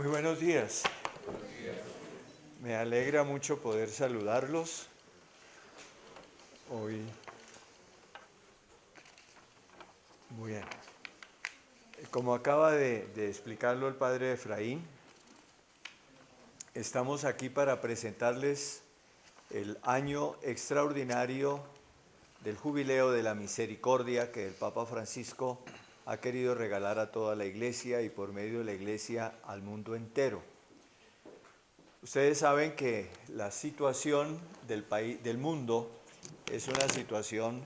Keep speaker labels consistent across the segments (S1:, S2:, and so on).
S1: Muy buenos días. Me alegra mucho poder saludarlos hoy. Muy bien. Como acaba de explicarlo el padre Efraín, estamos aquí para presentarles el año extraordinario del jubileo de la misericordia que el Papa Francisco ha querido regalar a toda la Iglesia y por medio de la Iglesia al mundo entero. Ustedes saben que la situación del mundo es una situación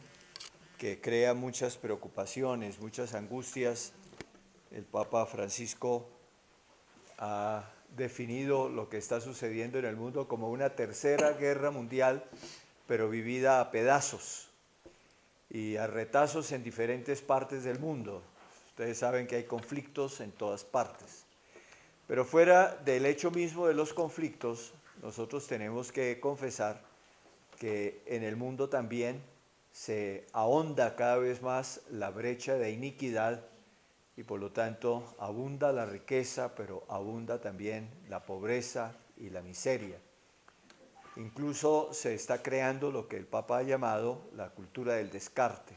S1: que crea muchas preocupaciones, muchas angustias. El Papa Francisco ha definido lo que está sucediendo en el mundo como una tercera guerra mundial, pero vivida a pedazos y a retazos en diferentes partes del mundo. Ustedes saben que hay conflictos en todas partes. Pero fuera del hecho mismo de los conflictos, nosotros tenemos que confesar que en el mundo también se ahonda cada vez más la brecha de iniquidad y por lo tanto abunda la riqueza, pero abunda también la pobreza y la miseria. Incluso se está creando lo que el Papa ha llamado la cultura del descarte.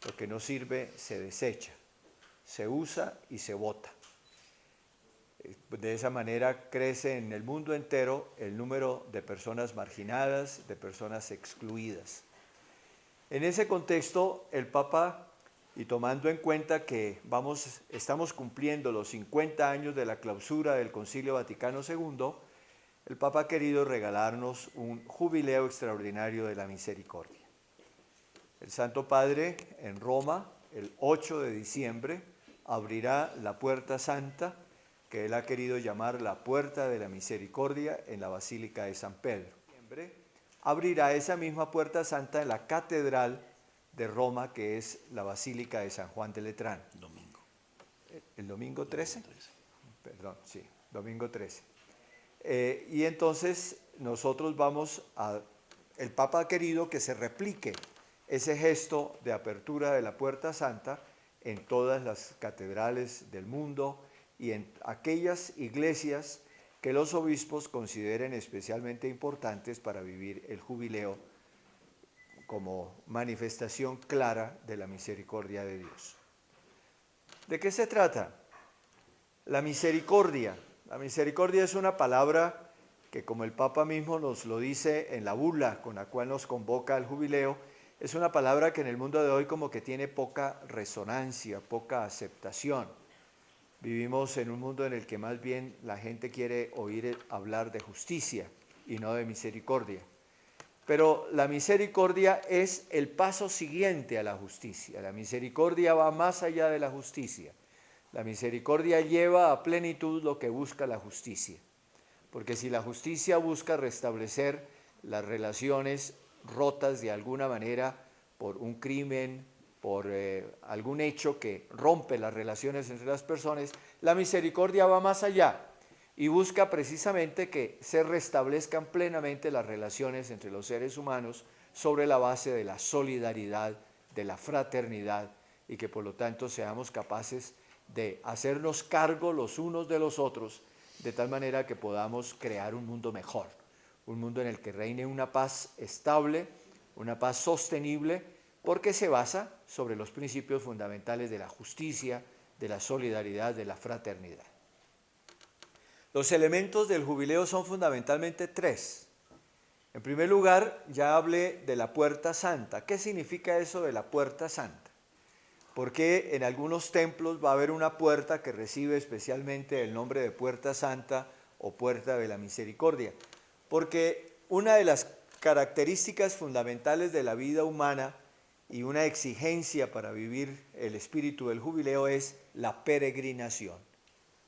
S1: Lo que no sirve se desecha, se usa y se bota. De esa manera crece en el mundo entero el número de personas marginadas, de personas excluidas. En ese contexto, el Papa, y tomando en cuenta que estamos cumpliendo los 50 años de la clausura del Concilio Vaticano II, el Papa ha querido regalarnos un jubileo extraordinario de la misericordia. El Santo Padre en Roma, el 8 de diciembre, abrirá la Puerta Santa, que él ha querido llamar la Puerta de la Misericordia en la Basílica de San Pedro. Abrirá esa misma Puerta Santa en la Catedral de Roma, que es la Basílica de San Juan de Letrán.
S2: Domingo.
S1: ¿El domingo 13? Perdón, sí, domingo 13. Y entonces nosotros el Papa ha querido que se replique ese gesto de apertura de la Puerta Santa en todas las catedrales del mundo y en aquellas iglesias que los obispos consideren especialmente importantes para vivir el jubileo como manifestación clara de la misericordia de Dios. ¿De qué se trata? La misericordia. La misericordia es una palabra que, como el Papa mismo nos lo dice en la bula con la cual nos convoca al jubileo, es una palabra que en el mundo de hoy como que tiene poca resonancia, poca aceptación. Vivimos en un mundo en el que más bien la gente quiere oír hablar de justicia y no de misericordia. Pero la misericordia es el paso siguiente a la justicia. La misericordia va más allá de la justicia. La misericordia lleva a plenitud lo que busca la justicia. Porque si la justicia busca restablecer las relaciones rotas de alguna manera por un crimen, por algún hecho que rompe las relaciones entre las personas, la misericordia va más allá y busca precisamente que se restablezcan plenamente las relaciones entre los seres humanos sobre la base de la solidaridad, de la fraternidad y que por lo tanto seamos capaces de hacernos cargo los unos de los otros de tal manera que podamos crear un mundo mejor, un mundo en el que reine una paz estable, una paz sostenible, porque se basa sobre los principios fundamentales de la justicia, de la solidaridad, de la fraternidad. Los elementos del jubileo son fundamentalmente tres. En primer lugar, ya hablé de la Puerta Santa. ¿Qué significa eso de la Puerta Santa? Porque en algunos templos va a haber una puerta que recibe especialmente el nombre de Puerta Santa o Puerta de la Misericordia. Porque una de las características fundamentales de la vida humana y una exigencia para vivir el espíritu del jubileo es la peregrinación,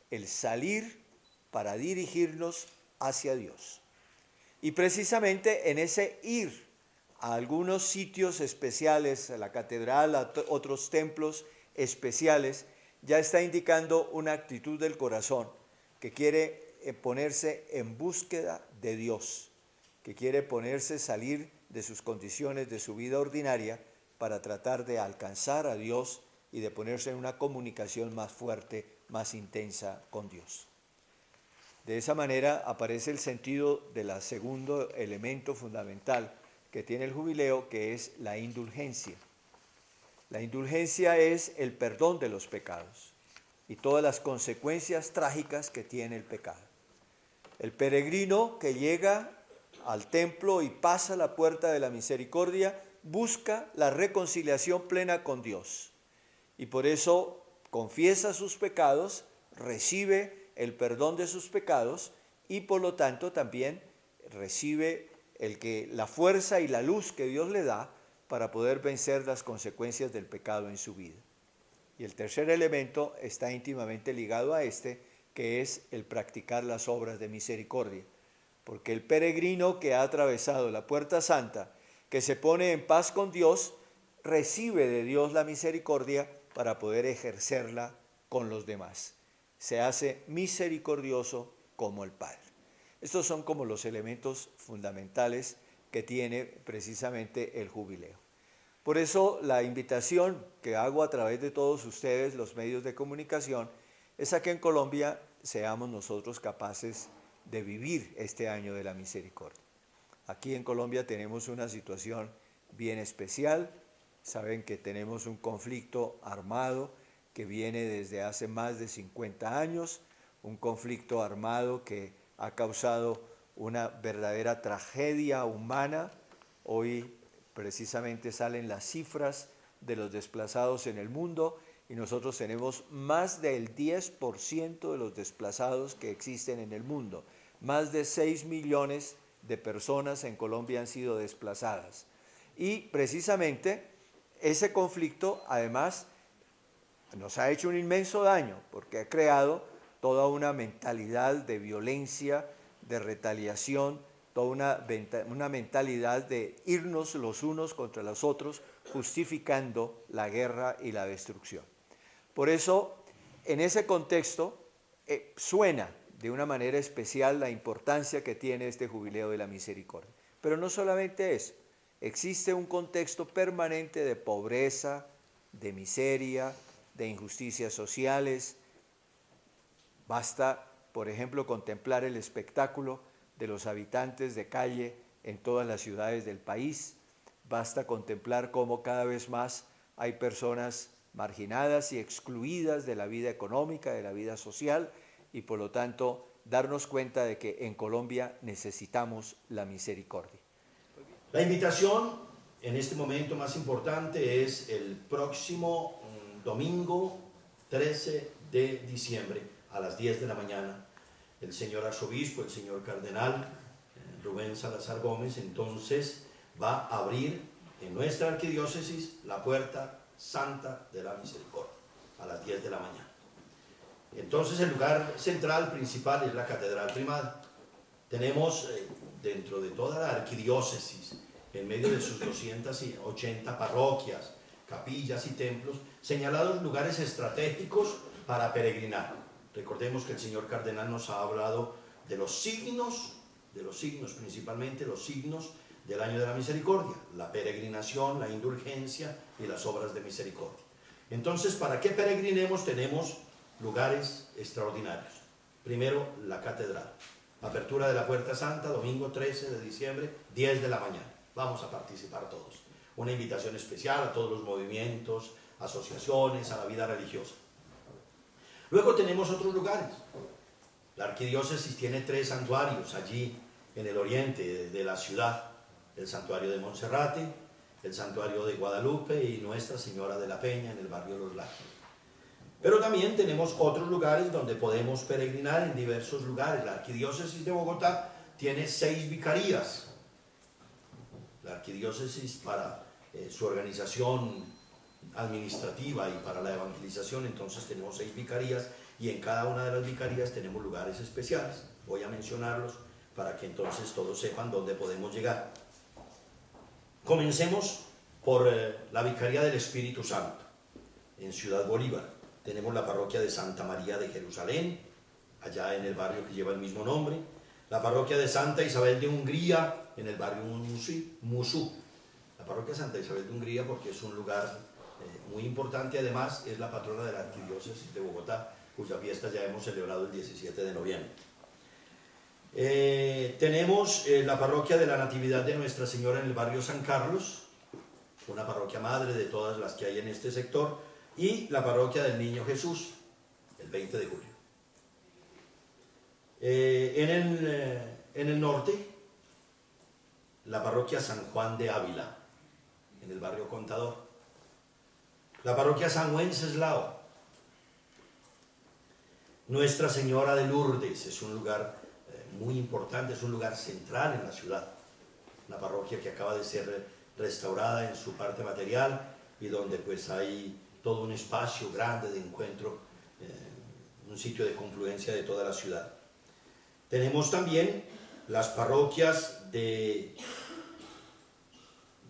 S1: el salir para dirigirnos hacia Dios. Y precisamente en ese ir a algunos sitios especiales, a la catedral, a otros templos especiales, ya está indicando una actitud del corazón que quiere ponerse en búsqueda de Dios, que quiere salir de sus condiciones de su vida ordinaria para tratar de alcanzar a Dios y de ponerse en una comunicación más fuerte, más intensa con Dios. De esa manera aparece el sentido del segundo elemento fundamental que tiene el jubileo, que es la indulgencia. La indulgencia es el perdón de los pecados y todas las consecuencias trágicas que tiene el pecado. El peregrino que llega al templo y pasa la puerta de la misericordia busca la reconciliación plena con Dios y por eso confiesa sus pecados, recibe el perdón de sus pecados y por lo tanto también recibe la fuerza y la luz que Dios le da para poder vencer las consecuencias del pecado en su vida. Y el tercer elemento está íntimamente ligado a este, que es el practicar las obras de misericordia. Porque el peregrino que ha atravesado la puerta santa, que se pone en paz con Dios, recibe de Dios la misericordia para poder ejercerla con los demás. Se hace misericordioso como el Padre. Estos son como los elementos fundamentales que tiene precisamente el jubileo. Por eso la invitación que hago a través de todos ustedes, los medios de comunicación, es a que en Colombia seamos nosotros capaces de vivir este año de la misericordia. Aquí en Colombia tenemos una situación bien especial. Saben que tenemos un conflicto armado que viene desde hace más de 50 años, un conflicto armado que ha causado una verdadera tragedia humana. Hoy precisamente salen las cifras de los desplazados en el mundo y nosotros tenemos más del 10% de los desplazados que existen en el mundo. Más de 6 millones de personas en Colombia han sido desplazadas. Y precisamente ese conflicto además nos ha hecho un inmenso daño porque ha creado toda una mentalidad de violencia, de retaliación, toda una mentalidad de irnos los unos contra los otros, justificando la guerra y la destrucción. Por eso, en ese contexto, suena de una manera especial la importancia que tiene este jubileo de la misericordia. Pero no solamente eso, existe un contexto permanente de pobreza, de miseria, de injusticias sociales. Basta, por ejemplo, contemplar el espectáculo de los habitantes de calle en todas las ciudades del país. Basta contemplar cómo cada vez más hay personas marginadas y excluidas de la vida económica, de la vida social, y por lo tanto darnos cuenta de que en Colombia necesitamos la misericordia.
S2: La invitación en este momento más importante es el próximo domingo 13 de diciembre a las 10 de la mañana. El señor arzobispo, el señor cardenal Rubén Salazar Gómez, entonces va a abrir en nuestra arquidiócesis la puerta santa de la misericordia a las 10 de la mañana. Entonces el lugar central, principal, es la catedral primada. Tenemos dentro de toda la arquidiócesis, en medio de sus 280 parroquias, capillas y templos, señalados lugares estratégicos para peregrinar. Recordemos que el señor cardenal nos ha hablado de los signos, principalmente los signos del año de la misericordia, la peregrinación, la indulgencia y las obras de misericordia. Entonces, ¿para qué peregrinemos? Tenemos lugares extraordinarios. Primero, la catedral. Apertura de la Puerta Santa, domingo 13 de diciembre, 10 de la mañana. Vamos a participar todos. Una invitación especial a todos los movimientos, asociaciones, a la vida religiosa. Luego tenemos otros lugares. La arquidiócesis tiene 3 santuarios allí en el oriente de la ciudad. El santuario de Monserrate, el santuario de Guadalupe y Nuestra Señora de la Peña en el barrio Los Lagos. Pero también tenemos otros lugares donde podemos peregrinar en diversos lugares. La arquidiócesis de Bogotá tiene 6 vicarías. La arquidiócesis para su organización administrativa y para la evangelización, entonces tenemos 6 vicarías y en cada una de las vicarías tenemos lugares especiales. Voy a mencionarlos para que entonces todos sepan dónde podemos llegar. Comencemos por la Vicaría del Espíritu Santo en Ciudad Bolívar. Tenemos la parroquia de Santa María de Jerusalén, allá en el barrio que lleva el mismo nombre. La parroquia de Santa Isabel de Hungría, en el barrio Musú. La parroquia de Santa Isabel de Hungría porque es un lugar muy importante, además es la patrona de la arquidiócesis de Bogotá, cuya fiesta ya hemos celebrado el 17 de noviembre. Tenemos la parroquia de la Natividad de Nuestra Señora en el barrio San Carlos, una parroquia madre de todas las que hay en este sector, y la parroquia del Niño Jesús, el 20 de julio. En el norte, la parroquia San Juan de Ávila, en el barrio Contador. La parroquia San Wenceslao. Nuestra Señora de Lourdes es un lugar muy importante, es un lugar central en la ciudad. Una parroquia que acaba de ser restaurada en su parte material y donde pues hay todo un espacio grande de encuentro, un sitio de confluencia de toda la ciudad. Tenemos también las parroquias de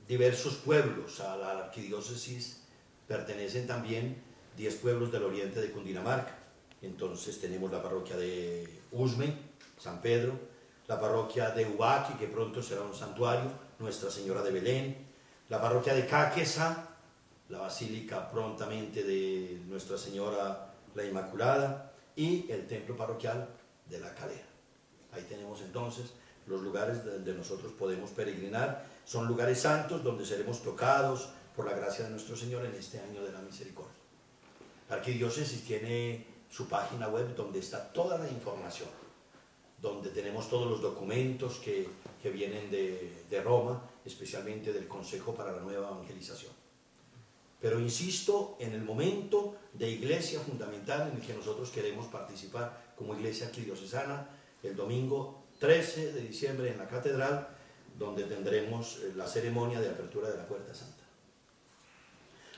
S2: diversos pueblos. A la arquidiócesis pertenecen también 10 pueblos del oriente de Cundinamarca. Entonces tenemos la parroquia de Usme, San Pedro, la parroquia de Ubaque, que pronto será un santuario, Nuestra Señora de Belén, la parroquia de Cáqueza, la basílica prontamente de Nuestra Señora la Inmaculada y el templo parroquial de La Calera. Ahí tenemos entonces los lugares donde nosotros podemos peregrinar. Son lugares santos donde seremos tocados por la gracia de nuestro Señor en este año de la misericordia. La arquidiócesis tiene su página web donde está toda la información, donde tenemos todos los documentos que vienen de Roma, especialmente del Consejo para la Nueva Evangelización. Pero insisto, en el momento de iglesia fundamental en el que nosotros queremos participar como iglesia arquidiocesana, el domingo 13 de diciembre en la catedral, donde tendremos la ceremonia de apertura de la Puerta Santa.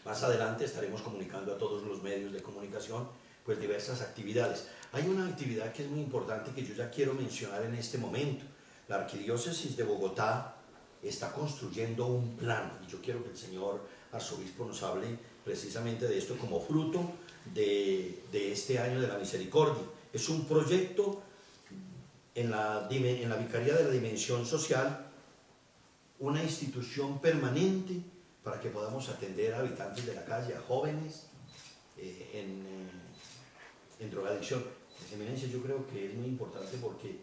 S2: Más adelante estaremos comunicando a todos los medios de comunicación pues diversas actividades. Hay una actividad que es muy importante que yo ya quiero mencionar en este momento. La Arquidiócesis de Bogotá está construyendo un plan, y yo quiero que el señor arzobispo nos hable precisamente de esto como fruto de este año de la misericordia. Es un proyecto en la Vicaría de la Dimensión Social, una institución permanente para que podamos atender a habitantes de la calle, a jóvenes en drogadicción. Eminencia, yo creo que es muy importante porque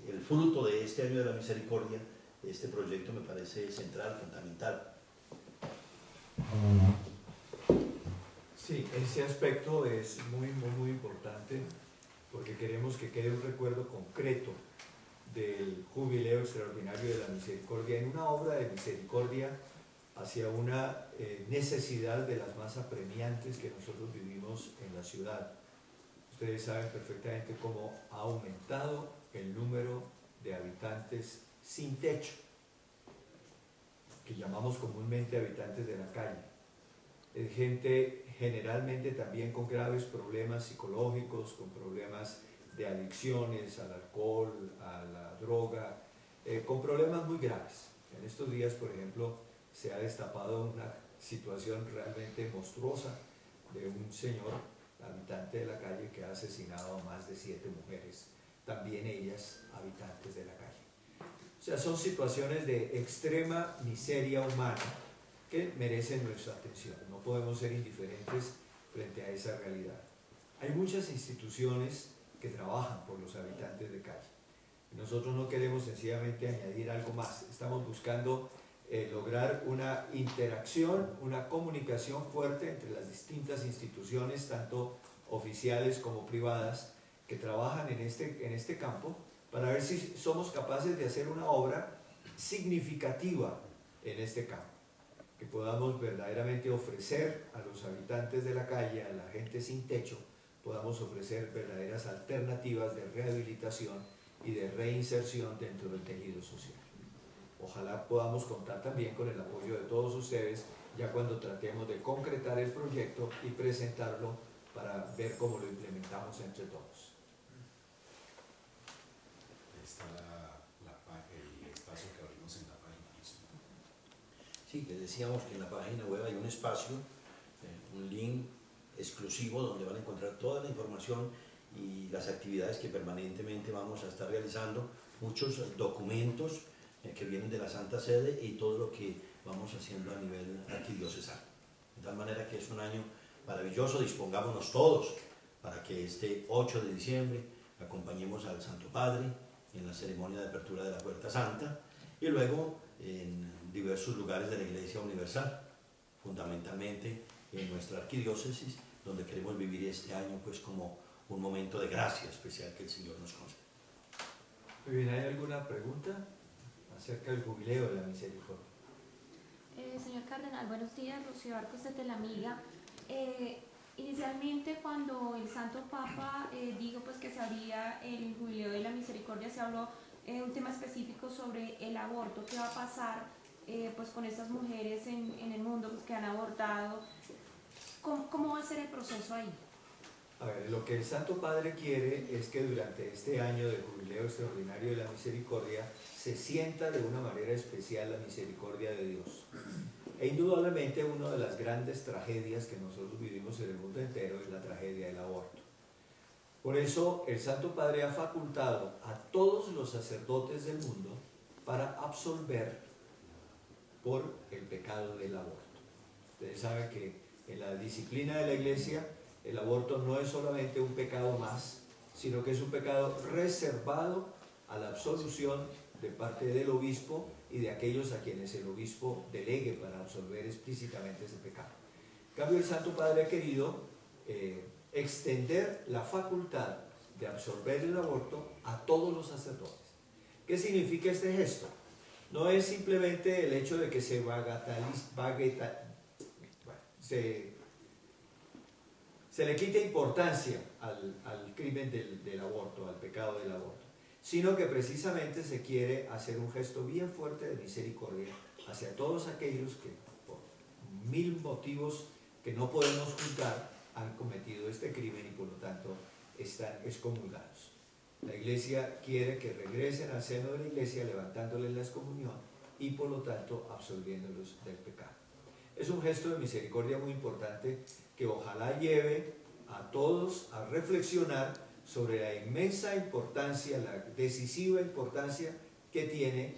S2: el fruto de este año de la misericordia, este proyecto me parece central, fundamental.
S1: Sí, ese aspecto es muy importante porque queremos que quede un recuerdo concreto del jubileo extraordinario de la misericordia en una obra de misericordia hacia una necesidad de las más apremiantes que nosotros vivimos en la ciudad. Ustedes saben perfectamente cómo ha aumentado el número de habitantes sin techo, que llamamos comúnmente habitantes de la calle. Es gente generalmente también con graves problemas psicológicos, con problemas de adicciones al alcohol, a la droga, con problemas muy graves. En estos días, por ejemplo, se ha destapado una situación realmente monstruosa de un señor habitante de la calle que ha asesinado a más de 7 mujeres, también ellas habitantes de la calle. O sea, son situaciones de extrema miseria humana que merecen nuestra atención. No podemos ser indiferentes frente a esa realidad. Hay muchas instituciones que trabajan por los habitantes de calle. Nosotros no queremos sencillamente añadir algo más. Estamos buscando lograr una interacción, una comunicación fuerte entre las distintas instituciones, tanto oficiales como privadas, que trabajan en este campo, para ver si somos capaces de hacer una obra significativa en este campo, que podamos verdaderamente ofrecer a los habitantes de la calle, a la gente sin techo, podamos ofrecer verdaderas alternativas de rehabilitación y de reinserción dentro del tejido social. Ojalá podamos contar también con el apoyo de todos ustedes ya cuando tratemos de concretar el proyecto y presentarlo para ver cómo lo implementamos entre todos.
S3: Está el espacio que abrimos en la página.
S2: Sí, que decíamos que en la página web hay un espacio, un link exclusivo donde van a encontrar toda la información y las actividades que permanentemente vamos a estar realizando, muchos documentos que vienen de la Santa Sede y todo lo que vamos haciendo a nivel arquidiocesano. De tal manera que es un año maravilloso, dispongámonos todos para que este 8 de diciembre acompañemos al Santo Padre en la ceremonia de apertura de la Puerta Santa y luego en diversos lugares de la Iglesia Universal, fundamentalmente en nuestra arquidiócesis, donde queremos vivir este año pues como un momento de gracia especial que el Señor nos concede.
S1: Muy bien, ¿hay alguna pregunta acerca del jubileo de la misericordia?
S4: Señor Cardenal, buenos días, Rocío Arcos de Telamiga. Inicialmente cuando el Santo Papa dijo pues, que se abría el jubileo de la misericordia, se habló un tema específico sobre el aborto. ¿Qué va a pasar pues, con estas mujeres en el mundo pues, que han abortado? ¿Cómo va a ser el proceso ahí?
S1: A ver, lo que el Santo Padre quiere es que durante este año de jubileo extraordinario de la misericordia se sienta de una manera especial la misericordia de Dios. E indudablemente una de las grandes tragedias que nosotros vivimos en el mundo entero es la tragedia del aborto. Por eso el Santo Padre ha facultado a todos los sacerdotes del mundo para absolver por el pecado del aborto. Ustedes saben que en la disciplina de la Iglesia el aborto no es solamente un pecado más, sino que es un pecado reservado a la absolución de parte del obispo y de aquellos a quienes el obispo delegue para absolver explícitamente ese pecado. En cambio, el Santo Padre ha querido extender la facultad de absolver el aborto a todos los sacerdotes. ¿Qué significa este gesto? No es simplemente el hecho de que se le quite importancia al crimen del aborto, al pecado del aborto, sino que precisamente se quiere hacer un gesto bien fuerte de misericordia hacia todos aquellos que por mil motivos que no podemos juzgar han cometido este crimen y por lo tanto están excomulgados. La Iglesia quiere que regresen al seno de la Iglesia levantándoles la excomunión y por lo tanto absolviéndolos del pecado. Es un gesto de misericordia muy importante que ojalá lleve a todos a reflexionar sobre la inmensa importancia, la decisiva importancia que tiene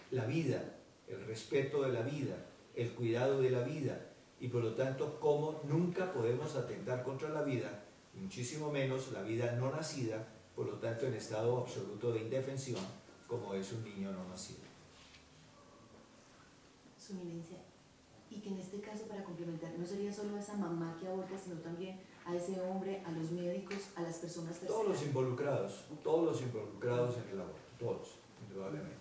S1: la vida, el respeto de la vida, el cuidado de la vida y por lo tanto cómo nunca podemos atentar contra la vida, muchísimo menos la vida no nacida, por lo tanto en estado absoluto de indefensión como es un niño no nacido.
S5: Su Eminencia, y que en este caso, para complementar, no sería solo a esa mamá que aborta, sino también a ese hombre, a los médicos, a las personas terceras.
S1: Todos los involucrados en el aborto, todos, indudablemente.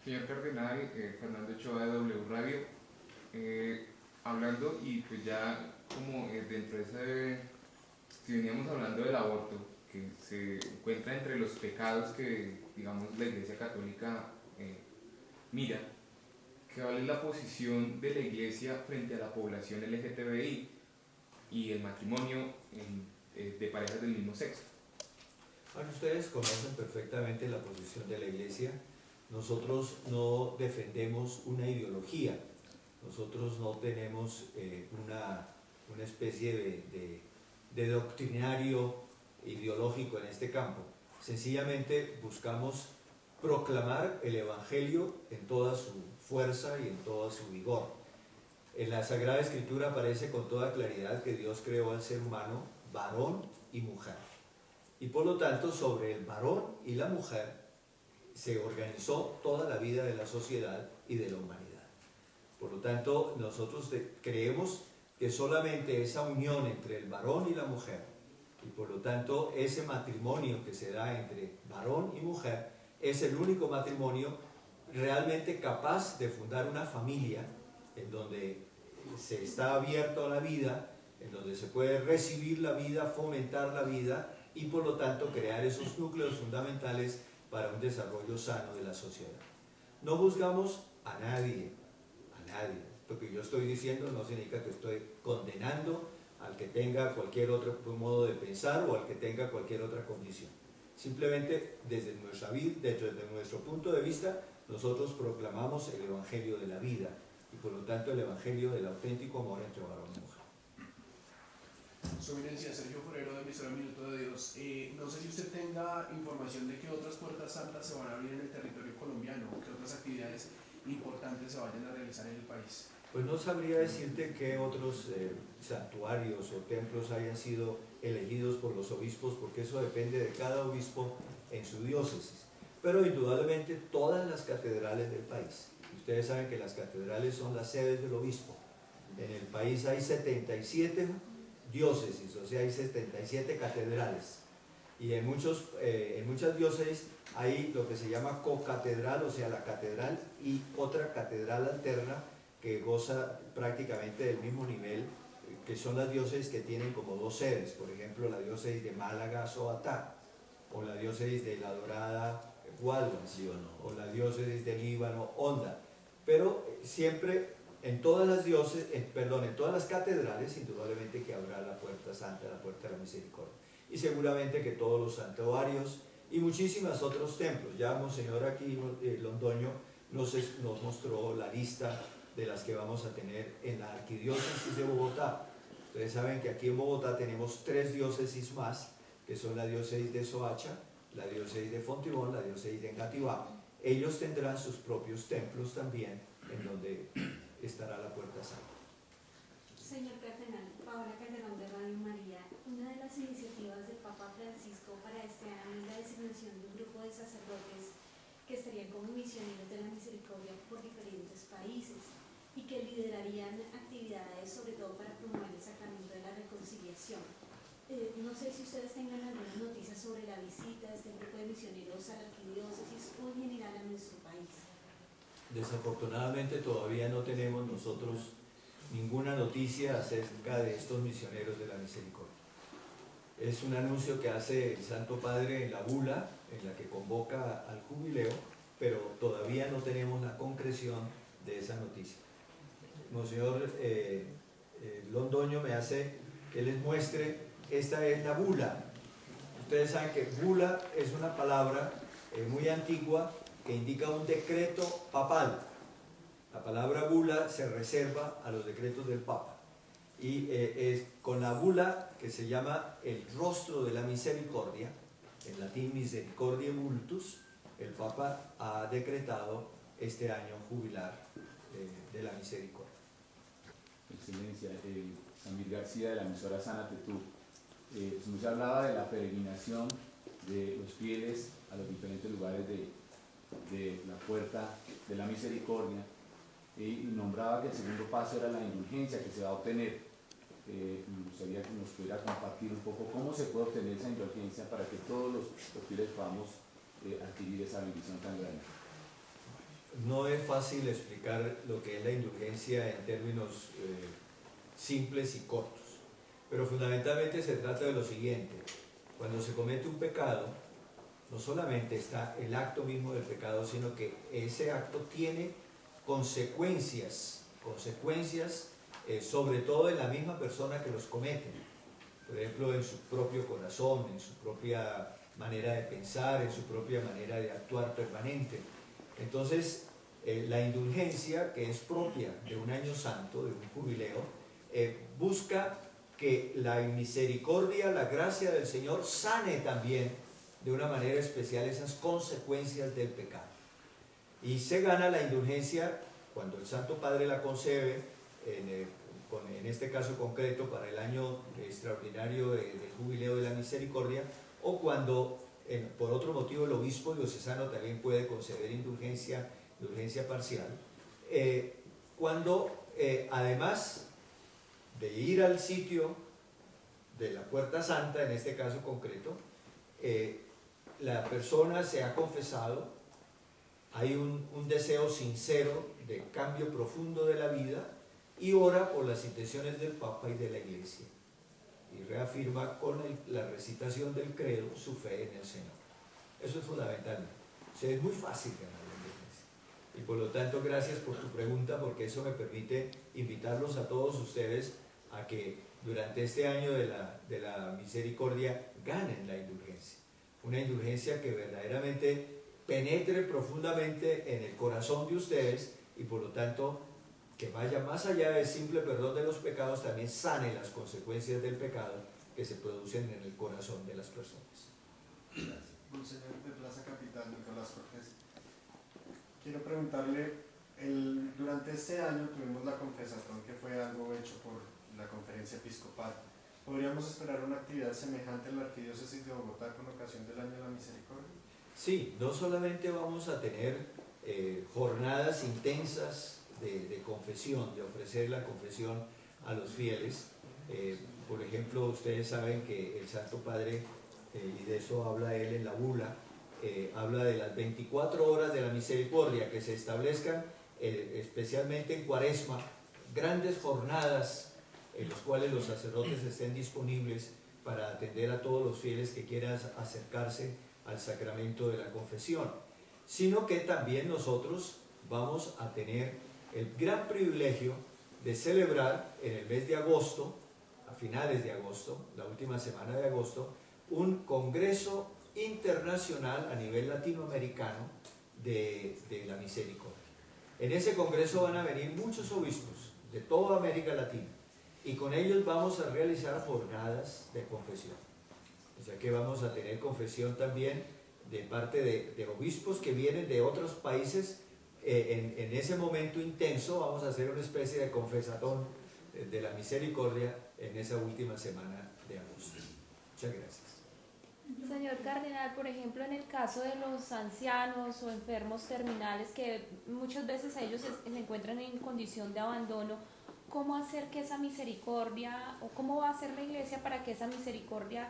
S6: Señor Cardenal, Fernando Ochoa de W Radio, hablando y pues ya como dentro de ese, si veníamos hablando del aborto, que se encuentra entre los pecados que digamos la Iglesia Católica mira, ¿cuál es la posición de la Iglesia frente a la población LGTBI y el matrimonio de parejas del mismo sexo?
S1: Bueno, ustedes conocen perfectamente la posición de la Iglesia. Nosotros no defendemos una ideología, nosotros no tenemos una especie de doctrinario ideológico en este campo. Sencillamente buscamos proclamar el Evangelio en toda su fuerza y en todo su vigor. En la Sagrada Escritura aparece con toda claridad que Dios creó al ser humano varón y mujer. Y por lo tanto, sobre el varón y la mujer se organizó toda la vida de la sociedad y de la humanidad. Por lo tanto, nosotros creemos que solamente esa unión entre el varón y la mujer, y por lo tanto ese matrimonio que se da entre varón y mujer, es el único matrimonio realmente capaz de fundar una familia en donde se está abierto a la vida, en donde se puede recibir la vida, fomentar la vida y por lo tanto crear esos núcleos fundamentales para un desarrollo sano de la sociedad. No juzgamos a nadie. Lo que yo estoy diciendo no significa que estoy condenando al que tenga cualquier otro modo de pensar o al que tenga cualquier otra condición. Simplemente desde nuestro punto de vista nosotros proclamamos el Evangelio de la vida y por lo tanto el Evangelio del auténtico amor entre varón y mujer.
S7: Su Eminencia, Sergio Forero, de emisora Minuto de Dios. No sé si usted tenga información de qué otras puertas santas se van a abrir en el territorio colombiano o qué otras actividades importantes se vayan a realizar en el país.
S1: Pues no sabría decirte qué otros santuarios o templos hayan sido elegidos por los obispos, porque eso depende de cada obispo en su diócesis. pero indudablemente todas las catedrales del país. Ustedes saben que las catedrales son las sedes del obispo. En el país hay 77 diócesis, o sea, hay 77 catedrales. Y en muchas diócesis hay lo que se llama cocatedral, o sea, la catedral y otra catedral alterna que goza prácticamente del mismo nivel, que son las diócesis que tienen como dos sedes, por ejemplo, la diócesis de Málaga, Soatá, o la diócesis de La Dorada, Gualmas, o la diócesis de Líbano, Honda. Pero siempre en todas las diócesis, en todas las catedrales, indudablemente que habrá la Puerta Santa, la Puerta de la Misericordia. Y seguramente que todos los santuarios y muchísimos otros templos. Ya Monseñor aquí, Londoño, nos mostró la lista de las que vamos a tener en la arquidiócesis de Bogotá. Ustedes saben que aquí en Bogotá tenemos 3 diócesis más, que son la diócesis de Soacha, la diócesis de Fontibón, la diócesis de Engativá. Ellos tendrán sus propios templos también, en donde estará la Puerta Santa.
S8: Señor Cardenal, Paola Calderón de Radio María, una de las iniciativas del Papa Francisco para este año es la designación de un grupo de sacerdotes que estarían como misioneros de la misericordia por diferentes países y que liderarían actividades sobre todo para promover el sacramento de la reconciliación. No sé si ustedes tengan algunas noticias sobre la visita de este grupo de misioneros a la arquidiócesis o en general a nuestro país.
S1: Desafortunadamente todavía no tenemos nosotros ninguna noticia acerca de estos misioneros de la misericordia. Es un anuncio que hace el Santo Padre en la bula, en la que convoca al jubileo, pero todavía no tenemos la concreción de esa noticia. Monseñor Londoño me hace que les muestre, esta es la bula. Ustedes saben que bula es una palabra muy antigua que indica un decreto papal. La palabra bula se reserva a los decretos del Papa. Y es con la bula, que se llama el rostro de la misericordia, en latín misericordiae vultus, el Papa ha decretado este año jubilar de la misericordia.
S9: Excelencia, San Miguel García de la emisora Sana Tetú. Nos hablaba de la peregrinación de los fieles a los diferentes lugares de la Puerta de la Misericordia y nombraba que el segundo paso era la indulgencia que se va a obtener. Me gustaría que nos pudiera compartir un poco cómo se puede obtener esa indulgencia para que todos los fieles podamos adquirir esa bendición tan grande.
S1: No es fácil explicar lo que es la indulgencia en términos simples y cortos, pero fundamentalmente se trata de lo siguiente: cuando se comete un pecado, no solamente está el acto mismo del pecado, sino que ese acto tiene consecuencias, sobre todo en la misma persona que los comete. Por ejemplo, en su propio corazón, en su propia manera de pensar, en su propia manera de actuar permanente. Entonces, la indulgencia, que es propia de un año santo, de un jubileo, busca que la misericordia, la gracia del Señor sane también de una manera especial esas consecuencias del pecado. Y se gana la indulgencia cuando el Santo Padre la concede, en este caso concreto para el año extraordinario del jubileo de la misericordia, o cuando por otro motivo el obispo diocesano también puede conceder indulgencia parcial, cuando además de ir al sitio de la Puerta Santa, en este caso concreto, la persona se ha confesado, hay un deseo sincero de cambio profundo de la vida y ora por las intenciones del Papa y de la Iglesia y reafirma con la recitación del credo su fe en el Señor. Eso es fundamental. O sea, es muy fácil ganar la indulgencia. Y por lo tanto, gracias por tu pregunta, porque eso me permite invitarlos a todos ustedes a que durante este año de la misericordia ganen la indulgencia. Una indulgencia que verdaderamente penetre profundamente en el corazón de ustedes y por lo tanto que vaya más allá del simple perdón de los pecados, también sane las consecuencias del pecado que se producen en el corazón de las personas.
S10: Monseñor de Plaza Capital, Nicolás Cortés. Quiero preguntarle, durante este año tuvimos la confesación, que fue algo hecho por la Conferencia Episcopal. ¿Podríamos esperar una actividad semejante en la Arquidiócesis de Bogotá con ocasión del Año de la Misericordia?
S1: Sí, no solamente vamos a tener jornadas intensas de confesión, de ofrecer la confesión a los fieles. Por ejemplo, ustedes saben que el Santo Padre, y de eso habla él en la bula, habla de las 24 horas de la misericordia que se establezcan, especialmente en Cuaresma, grandes jornadas en las cuales los sacerdotes estén disponibles para atender a todos los fieles que quieran acercarse al sacramento de la confesión, sino que también nosotros vamos a tener el gran privilegio de celebrar en el mes de agosto, a finales de agosto, la última semana de agosto, un congreso internacional a nivel latinoamericano de la misericordia. En ese congreso van a venir muchos obispos de toda América Latina y con ellos vamos a realizar jornadas de confesión. O sea que vamos a tener confesión también de parte de obispos que vienen de otros países. En ese momento intenso vamos a hacer una especie de confesatón de la misericordia en esa última semana de agosto. Muchas gracias.
S4: Señor Cardenal, por ejemplo, en el caso de los ancianos o enfermos terminales, que muchas veces ellos se encuentran en condición de abandono, ¿cómo hacer que esa misericordia, o cómo va a hacer la Iglesia para que esa misericordia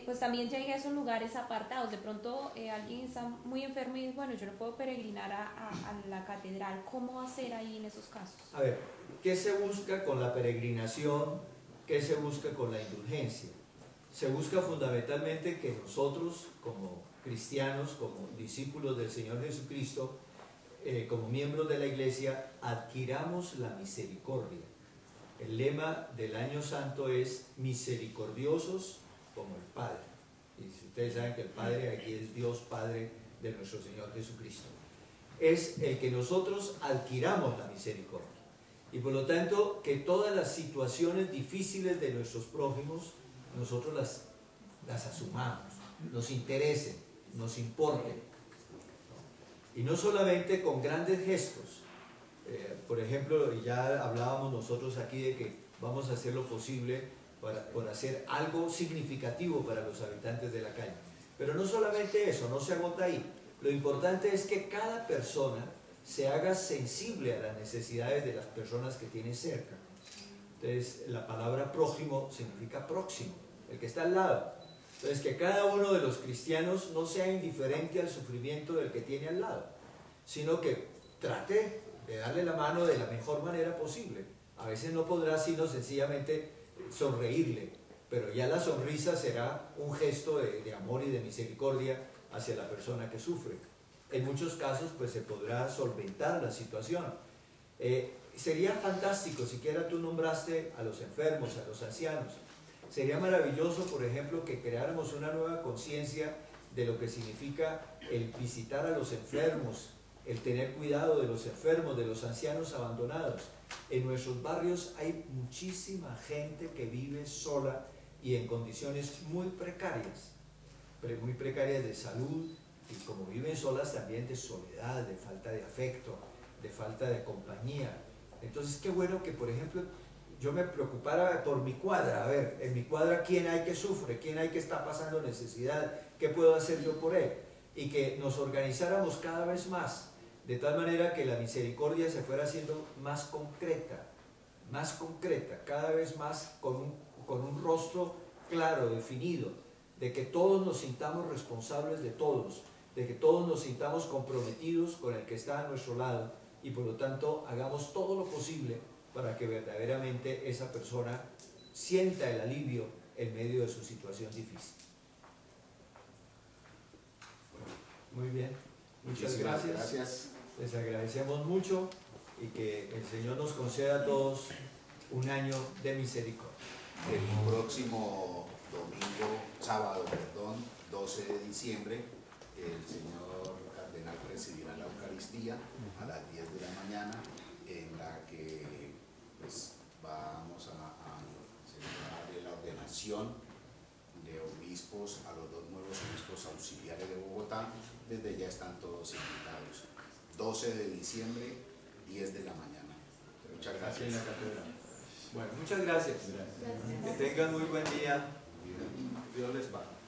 S4: pues también llegue a esos lugares apartados? De pronto alguien está muy enfermo y dice, bueno, yo no puedo peregrinar a la catedral. ¿Cómo hacer ahí en esos casos?
S1: A ver, ¿qué se busca con la peregrinación? ¿Qué se busca con la indulgencia? Se busca fundamentalmente que nosotros, como cristianos, como discípulos del Señor Jesucristo, como miembros de la Iglesia, adquiramos la misericordia. El lema del Año Santo es misericordiosos como el Padre. Y si ustedes saben que el Padre aquí es Dios Padre de nuestro Señor Jesucristo. Es el que nosotros adquiramos la misericordia. Y por lo tanto, que todas las situaciones difíciles de nuestros prójimos, nosotros las asumamos, nos interesen, nos importen. Y no solamente con grandes gestos. Por ejemplo, ya hablábamos nosotros aquí de que vamos a hacer lo posible por hacer algo significativo para los habitantes de la calle. Pero no solamente eso, no se agota ahí. Lo importante es que cada persona se haga sensible a las necesidades de las personas que tiene cerca. Entonces, la palabra prójimo significa próximo, el que está al lado. Entonces, que cada uno de los cristianos no sea indiferente al sufrimiento del que tiene al lado, sino que trate de darle la mano de la mejor manera posible. A veces no podrá sino sencillamente sonreírle, pero ya la sonrisa será un gesto de amor y de misericordia hacia la persona que sufre. En muchos casos, pues se podrá solventar la situación. Sería fantástico, siquiera tú nombraste a los enfermos, a los ancianos. Sería maravilloso, por ejemplo, que creáramos una nueva conciencia de lo que significa el visitar a los enfermos, el tener cuidado de los enfermos, de los ancianos abandonados. En nuestros barrios hay muchísima gente que vive sola y en condiciones muy precarias de salud, y como viven solas también de soledad, de falta de afecto, de falta de compañía. Entonces, qué bueno que, por ejemplo, yo me preocupara por mi cuadra, a ver, en mi cuadra quién hay que sufre, quién hay que está pasando necesidad, qué puedo hacer yo por él, y que nos organizáramos cada vez más, de tal manera que la misericordia se fuera haciendo más concreta, cada vez más con un rostro claro, definido, de que todos nos sintamos responsables de todos, de que todos nos sintamos comprometidos con el que está a nuestro lado y por lo tanto hagamos todo lo posible para que verdaderamente esa persona sienta el alivio en medio de su situación difícil. Muy bien, muchas gracias. Les agradecemos mucho y que el Señor nos conceda a todos un año de misericordia.
S3: El próximo sábado, 12 de diciembre, el señor cardenal presidirá la Eucaristía a las 10 de la mañana, en la que pues, vamos a celebrar la ordenación de obispos a los 2 nuevos obispos auxiliares de Bogotá. Desde ya están todos invitados. 12 de diciembre, 10 de la mañana. Muchas gracias.
S1: Aquí en la catedral. Bueno, muchas gracias. Que tengan muy buen día. Dios les pague.